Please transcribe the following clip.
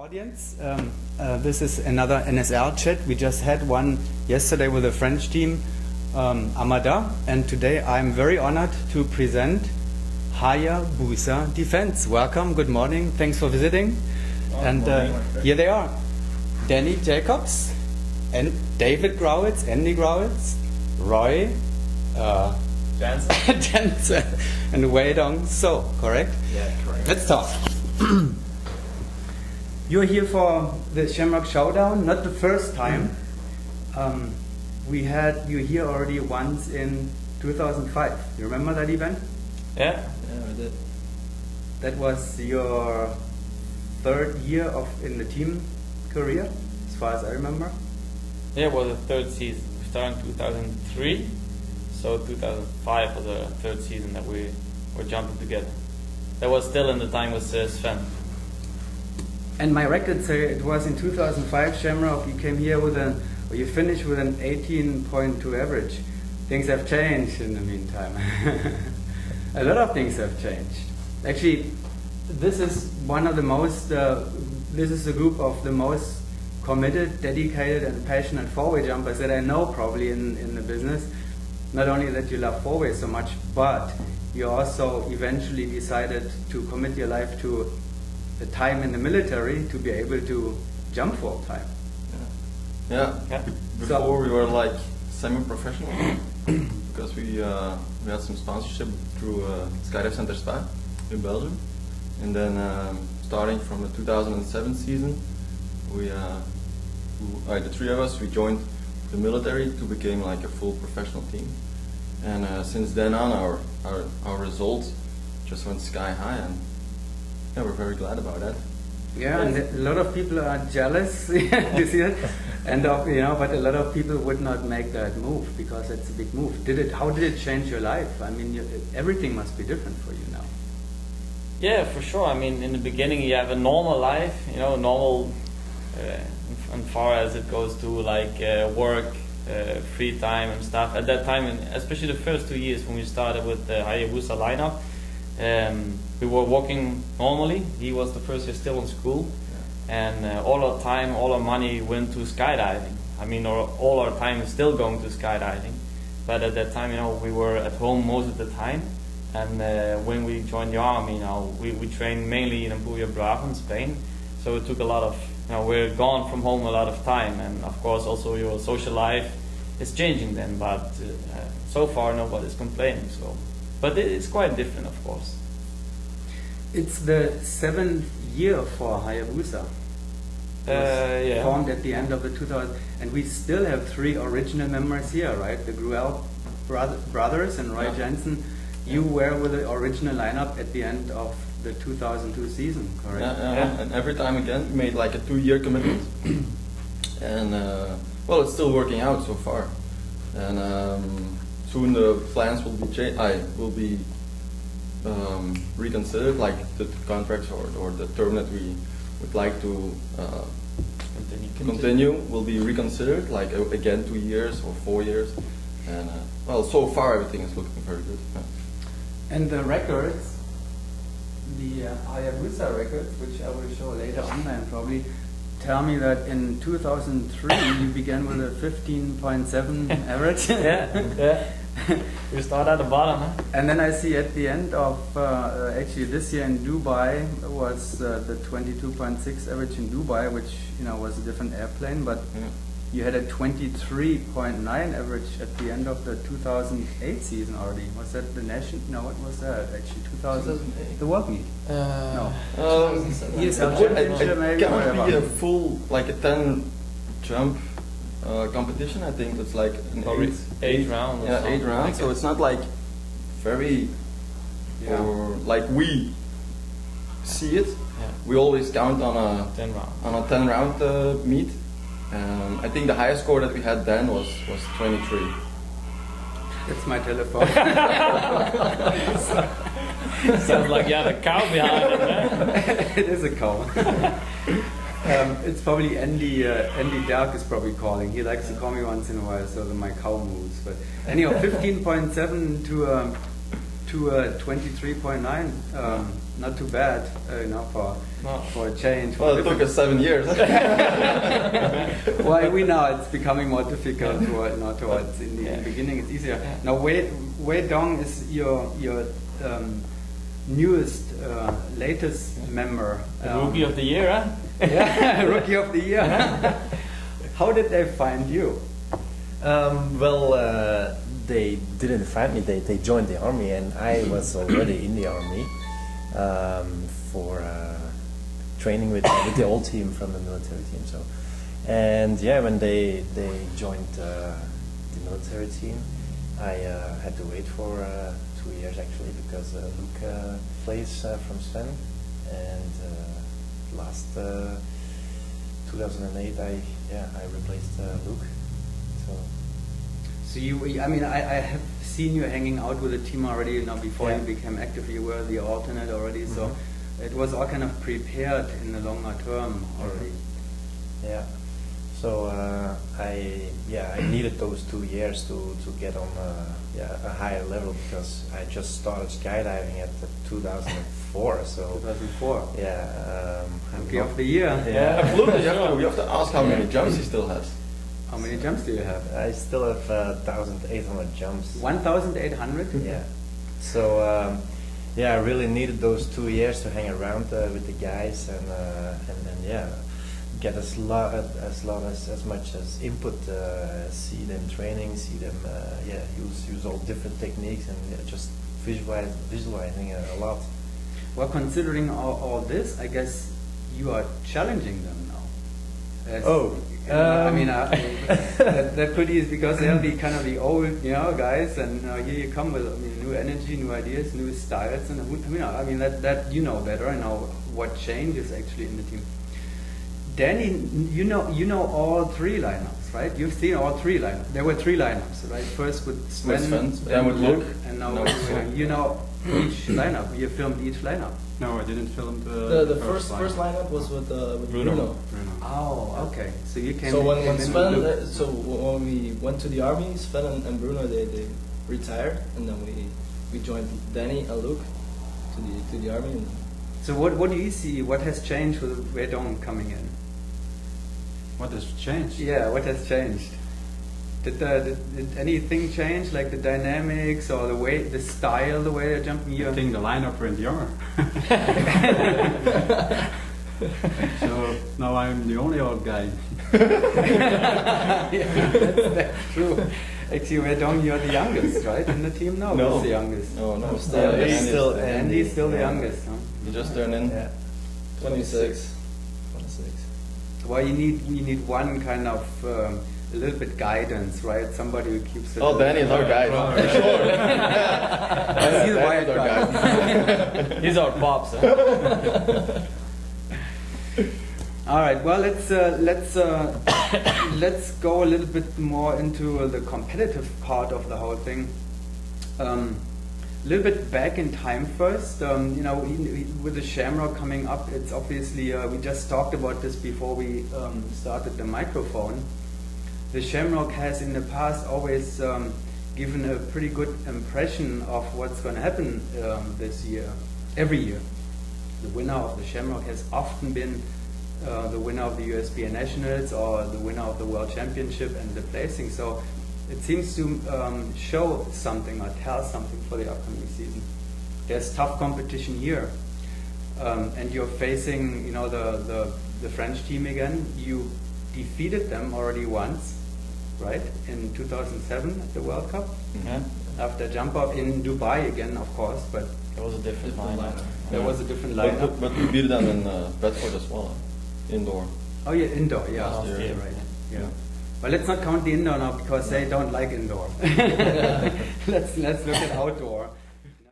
audience. This is another NSL chat. We just had one yesterday with the French team, Amada, and today I'm very honored to present Hayabusa Defense. Welcome, good morning, thanks for visiting. And here they are, Danny Jacobs, and David Growitz, Andy Growitz, Roy Jansen, and Wei Dong So, correct? Yeah, correct. Let's talk. You're here for the Shamrock Showdown, not the first time. We had you here already once in 2005. You remember that event? Yeah, I did. That was your third year in the team career, as far as I remember. Yeah, it was the third season. We started in 2003, so 2005 was the third season that we were jumping together. That was still in the time with Sven. And my records say it was in 2005 Shamrock. You came here with you finished with an 18.2 average. Things have changed in the meantime. A lot of things have changed. Actually, this is one of the most. This is a group of the most committed, dedicated, and passionate four-way jumpers that I know probably in the business. Not only that you love four-way so much, but you also eventually decided to commit your life to the time in the military to be able to jump full time. Yeah. Before we were like semi-professional because we had some sponsorship through Skydive Center Spa in Belgium, and then starting from the 2007 season, the three of us, we joined the military to become like a full professional team, and since then on our results just went sky high, and yeah, we're very glad about that. Yeah, and a lot of people are jealous to see it, and but a lot of people would not make that move because it's a big move. How did it change your life? I mean, everything must be different for you now. Yeah, for sure. I mean, in the beginning you have a normal life, normal, as far as it goes to like work, free time and stuff. At that time, and especially the first 2 years when we started with the Hayabusa lineup, we were walking normally. He was the first year still in school, and all our time, all our money went to skydiving. I mean, all our time is still going to skydiving, but at that time, we were at home most of the time. And when we joined the army, we trained mainly in Ampuria Brava in Spain, so it took a lot of, we're gone from home a lot of time, and of course also your social life is changing then. But so far nobody's complaining. So, but it's quite different, of course. It's the 7th year for Hayabusa. Yeah. Formed at the end of the 2000, and we still have 3 original members here, right? The Gruel brothers and Roy Jansen. You were with the original lineup at the end of the 2002 season, correct? Yeah. And every time again we made like a 2-year commitment, and well, it's still working out so far. And soon the plans will be reconsidered, like the contracts or the term that we would like to continue will be reconsidered, like again 2 years or 4 years. And well, so far everything is looking very good. Yeah. And the records, the Hayabusa records, which I will show later on, and probably tell me that in 2003 you began with a 15.7 average. Yeah. We start at the bottom, huh? And then I see at the end of actually this year in Dubai was the 22.6 average in Dubai, which was a different airplane, but you had a 23.9 average at the end of the 2008 season already. Was that the national? No, what was that actually? 2008. The World Meet? No. ESL Championship maybe. It can't be a full, like a 10 jump competition. I think it's like an 8 rounds. Yeah, 8 rounds. So it's not like very, or like we see it. Yeah. We always count on a 10 round meet. I think the highest score that we had then was 23. That's my telephone. Sounds like you have a cow behind it, man. It is a cow. It's probably Andy Dark is probably calling. He likes to call me once in a while, so that my cow moves. But anyhow, 15.7 to 23.9. not too bad, for a change. Well, it took us 7 years. Well, we know it's becoming more difficult towards in the beginning. It's easier. Yeah. Now, Wei Dong is your newest, latest member. Rookie of the year, huh? Yeah, Rookie of the Year. How did they find you? They didn't find me. They joined the army, and I was already in the army for training with the old team from the military team. So, and when they joined the military team, I had to wait for 2 years actually, because Luke plays from Sven, and last 2008 I replaced Luke. So I have seen you hanging out with the team already. Before you became active, you were the alternate already. So it was all kind of prepared in the longer term already. Yeah. So I needed those 2 years to get on a higher level, because I just started skydiving at 2004. So 2004. Yeah. Rookie of the Year. Yeah. Absolutely. You have to ask how many jumps he still has. How many jumps do you have? I still have 1,800 jumps. 1,800? Yeah. So I really needed those 2 years to hang around with the guys, and get as much as input, see them training, see them use all different techniques, and just visualizing a lot. Well, considering all this, I guess you are challenging them now. That pretty is because they'll be kind of the old, guys, and here you come with new energy, new ideas, new styles, and that you know better. I know what changes actually in the team. Danny, you know all three lineups, right? You've seen all three lineups. There were three lineups, right? First with Sven, then with Luke, and now you know each lineup. You filmed each lineup. No, I didn't film the first lineup was with Bruno. Oh, okay. So you came. So when we went to the army, Sven and Bruno they retired, and then we joined Danny and Luke to the army. And so what do you see? What has changed with Wei Dong coming in? What has changed? Yeah, what has changed? Did anything change, like the dynamics or the style, the way they're jumping here? I think the lineup went younger. So now I'm the only old guy. That's true. Actually, Wei Dong, you're the youngest, right, in the team now? No. Who's the youngest? No, Andy's still the youngest, huh? You just turned in. Yeah. 26. Well, you need one kind of a little bit guidance, right? Somebody who keeps it. Oh, Danny is our guy. For sure. He's the white guy. He's our pops. Huh? All right. Well, let's go a little bit more into the competitive part of the whole thing. A little bit back in time first. With the Shamrock coming up, it's obviously we just talked about this before we started the microphone. The Shamrock has in the past always given a pretty good impression of what's going to happen this year. Every year, the winner of the Shamrock has often been the winner of the USBA Nationals or the winner of the World Championship and the placing. So it seems to show something or tell something for the upcoming season. There's tough competition here, and you're facing the French team again. You defeated them already once, right, in 2007 at the World Cup. Yeah. After jump off in Dubai again, of course, but It was a different lineup. there was a different lineup. But we beat them in Bedford as well, indoor. Oh yeah, indoor, yeah, Last yeah, year. right, yeah. But let's not count the indoor now because they don't like indoor. Let's look at outdoor.